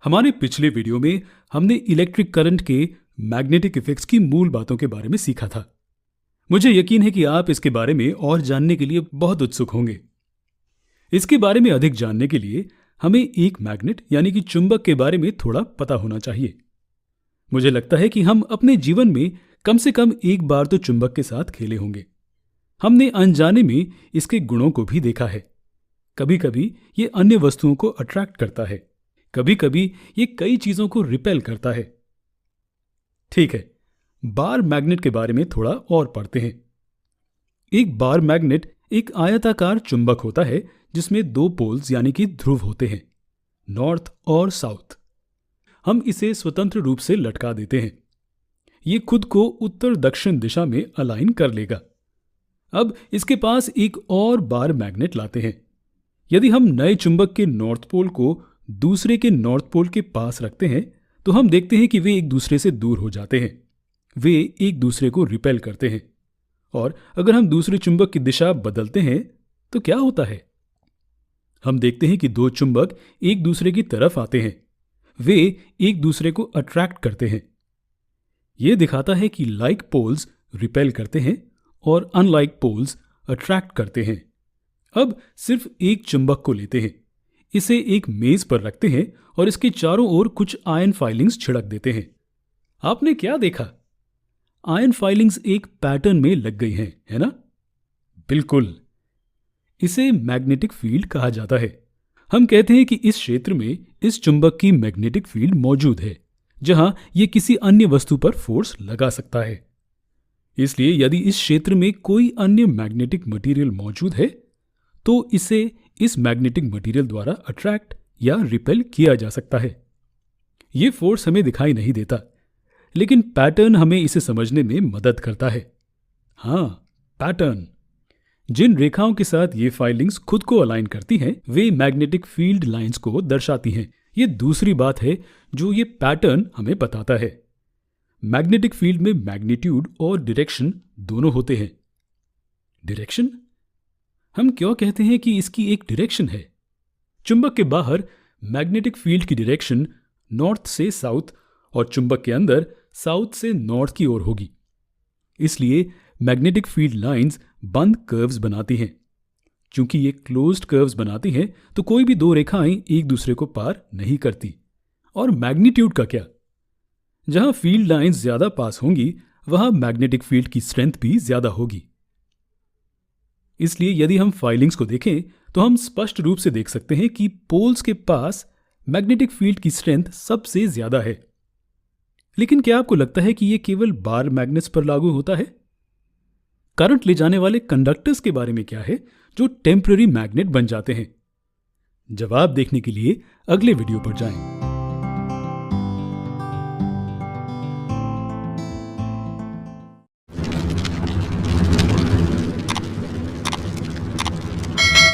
हमारे पिछले वीडियो में हमने इलेक्ट्रिक करंट के मैग्नेटिक इफेक्ट्स की मूल बातों के बारे में सीखा था। मुझे यकीन है कि आप इसके बारे में और जानने के लिए बहुत उत्सुक होंगे। इसके बारे में अधिक जानने के लिए हमें एक मैग्नेट यानी कि चुंबक के बारे में थोड़ा पता होना चाहिए। मुझे लगता है कि हम अपने जीवन में कम से कम एक बार तो चुंबक के साथ खेले होंगे। हमने अनजाने में इसके गुणों को भी देखा है। कभी कभी ये अन्य वस्तुओं को अट्रैक्ट करता है, कभी कभी ये कई चीजों को रिपेल करता है। ठीक है, बार मैग्नेट के बारे में थोड़ा और पढ़ते हैं। एक बार मैग्नेट एक आयताकार चुंबक होता है जिसमें दो पोल्स यानी कि ध्रुव होते हैं, नॉर्थ और साउथ। हम इसे स्वतंत्र रूप से लटका देते हैं। ये खुद को उत्तर दक्षिण दिशा में अलाइन कर लेगा। अब इसके पास एक और बार मैग्नेट लाते हैं। यदि हम नए चुंबक के नॉर्थ पोल को दूसरे के नॉर्थ पोल के पास रखते हैं तो हम देखते हैं कि वे एक दूसरे से दूर हो जाते हैं। वे एक दूसरे को रिपेल करते हैं। और अगर हम दूसरे चुंबक की दिशा बदलते हैं तो क्या होता है? हम देखते हैं कि दो चुंबक एक दूसरे की तरफ आते हैं। वे एक दूसरे को अट्रैक्ट करते हैं। यह दिखाता है कि लाइक पोल्स रिपेल करते हैं और अनलाइक पोल्स अट्रैक्ट करते हैं। अब सिर्फ एक चुंबक को लेते हैं, इसे एक मेज पर रखते हैं और इसके चारों ओर कुछ आयन फाइलिंग्स छिड़क देते हैं। आपने क्या देखा? आयन फाइलिंग्स एक पैटर्न में लग गई हैं, है ना? बिल्कुल। इसे मैग्नेटिक फील्ड कहा जाता है। हम कहते हैं कि इस क्षेत्र में इस चुंबक की मैग्नेटिक फील्ड मौजूद है जहां यह किसी अन्य वस्तु पर फोर्स लगा सकता है। इसलिए यदि इस क्षेत्र में कोई अन्य मैग्नेटिक मटेरियल मौजूद है तो इसे इस मैग्नेटिक मटेरियल द्वारा अट्रैक्ट या रिपेल किया जा सकता है। यह फोर्स हमें दिखाई नहीं देता, लेकिन पैटर्न हमें इसे समझने में मदद करता है। हाँ, पैटर्न। जिन रेखाओं के साथ ये फाइलिंग्स खुद को अलाइन करती हैं, वे मैग्नेटिक फील्ड लाइंस को दर्शाती हैं। ये दूसरी बात है जो ये पैटर्न हमें बताता है। मैग्नेटिक फील्ड में मैग्नीट्यूड और डायरेक्शन दोनों होते हैं। डायरेक्शन? हम क्यों कहते हैं कि इसकी एक डायरेक्शन है? चुंबक के बाहर मैग्नेटिक फील्ड की डायरेक्शन नॉर्थ से साउथ और चुंबक के अंदर साउथ से नॉर्थ की ओर होगी। इसलिए मैग्नेटिक फील्ड लाइंस बंद कर्व्स बनाती हैं। चूंकि ये क्लोज्ड कर्व्स बनाती हैं तो कोई भी दो रेखाएं एक दूसरे को पार नहीं करती। और मैग्नीट्यूड का क्या? जहां फील्ड लाइंस ज्यादा पास होंगी वहां मैग्नेटिक फील्ड की स्ट्रेंथ भी ज्यादा होगी। इसलिए यदि हम फाइलिंग्स को देखें तो हम स्पष्ट रूप से देख सकते हैं कि पोल्स के पास मैग्नेटिक फील्ड की स्ट्रेंथ सबसे ज्यादा है। लेकिन क्या आपको लगता है कि यह केवल बार मैग्नेट्स पर लागू होता है? करंट ले जाने वाले कंडक्टर्स के बारे में क्या है जो टेम्पररी मैग्नेट बन जाते हैं? जवाब देखने के लिए अगले वीडियो पर जाएं।